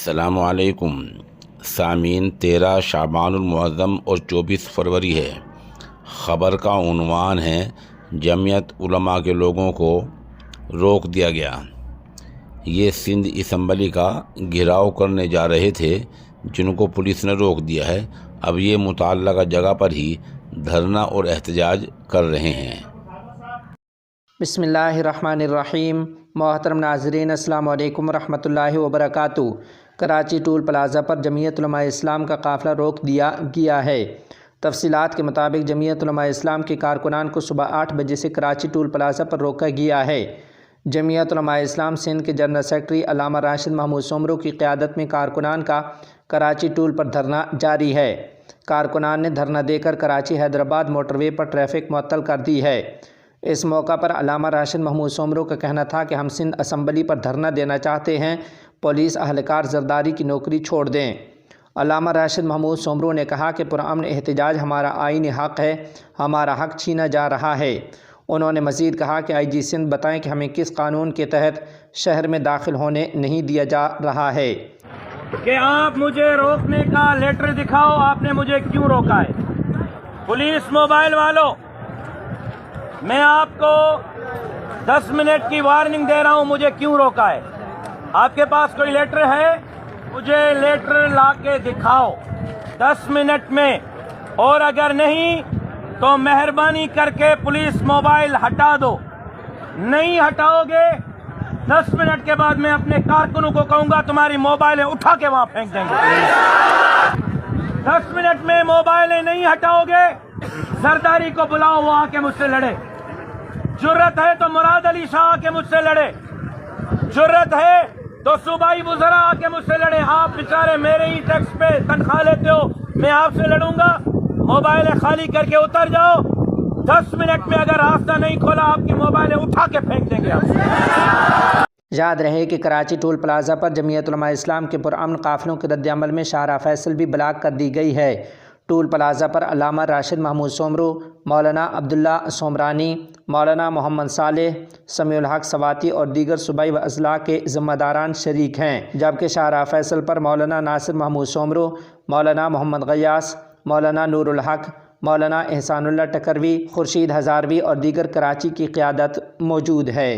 السلام علیکم سامعین، 13 شعبان المعظم اور 24 فروری ہے۔ خبر کا عنوان ہے جمعیت علماء کے لوگوں کو روک دیا گیا۔ یہ سندھ اسمبلی کا گھیراؤ کرنے جا رہے تھے جن کو پولیس نے روک دیا ہے۔ اب یہ متعلقہ جگہ پر ہی دھرنا اور احتجاج کر رہے ہیں۔ بسم اللہ الرحمن الرحیم۔ محترم ناظرین، السلام علیکم ورحمۃ اللہ وبرکاتہ۔ کراچی ٹول پلازہ پر جمعیت علماء اسلام کا قافلہ روک دیا گیا ہے۔ تفصیلات کے مطابق جمعیت علماء اسلام کے کارکنان کو صبح 8 بجے سے کراچی ٹول پلازہ پر روکا گیا ہے۔ جمعیت علماء اسلام سندھ کے جنرل سیکرٹری علامہ راشد محمود سومرو کی قیادت میں کارکنان کا کراچی ٹول پر دھرنا جاری ہے۔ کارکنان نے دھرنا دے کر کراچی حیدرآباد موٹر وے پر ٹریفک معطل کر دی ہے۔ اس موقع پر علامہ راشد محمود سومرو کا کہنا تھا کہ ہم سندھ اسمبلی پر دھرنا دینا چاہتے ہیں، پولیس اہلکار زرداری کی نوکری چھوڑ دیں۔ علامہ راشد محمود سومرو نے کہا کہ پرامن احتجاج ہمارا آئینی حق ہے، ہمارا حق چھینا جا رہا ہے۔ انہوں نے مزید کہا کہ آئی جی سندھ بتائیں کہ ہمیں کس قانون کے تحت شہر میں داخل ہونے نہیں دیا جا رہا ہے۔ کہ آپ مجھے روکنے کا لیٹر دکھاؤ، آپ نے مجھے کیوں روکا ہے؟ پولیس موبائل والوں، میں آپ کو 10 منٹ کی وارننگ دے رہا ہوں، مجھے کیوں روکا ہے؟ آپ کے پاس کوئی لیٹر ہے؟ مجھے لیٹر لا کے دکھاؤ 10 منٹ میں، اور اگر نہیں تو مہربانی کر کے پولیس موبائل ہٹا دو۔ نہیں ہٹاؤ گے 10 منٹ کے بعد میں اپنے کارکنوں کو کہوں گا تمہاری موبائلیں اٹھا کے وہاں پھینک دیں گے۔ 10 منٹ میں موبائلیں نہیں ہٹاؤ گے، زرداری کو بلاؤ، وہ آ کے مجھ سے لڑے۔ جرت ہے تو مراد علی شاہ آ کے مجھ سے لڑے، جرت ہے تو صوبائی وزراء آ کے مجھ سے لڑے۔ آپ بیچارے میرے ہی ٹیکس پہ تنخواہ لیتے ہو، میں آپ سے لڑوں گا؟ موبائلیں خالی کر کے اتر جاؤ، 10 منٹ میں اگر راستہ نہیں کھولا آپ کی موبائلیں اٹھا کے پھینک دیں گے آپ۔ یاد رہے کہ کراچی ٹول پلازہ پر جمعیت علماء اسلام کے پرامن قافلوں کے رد عمل میں شاہراہ فیصل بھی بلاک کر دی گئی ہے۔ ٹول پلازہ پر علامہ راشد محمود سومرو، مولانا عبداللہ سومرانی، مولانا محمد صالح، سمیع الحق سواتی اور دیگر صوبائی و اضلاع کے ذمہ داران شریک ہیں، جبکہ شاہراہ فیصل پر مولانا ناصر محمود سومرو، مولانا محمد غیاث، مولانا نور الحق، مولانا احسان اللہ ٹکروی، خورشید ہزاروی اور دیگر کراچی کی قیادت موجود ہے۔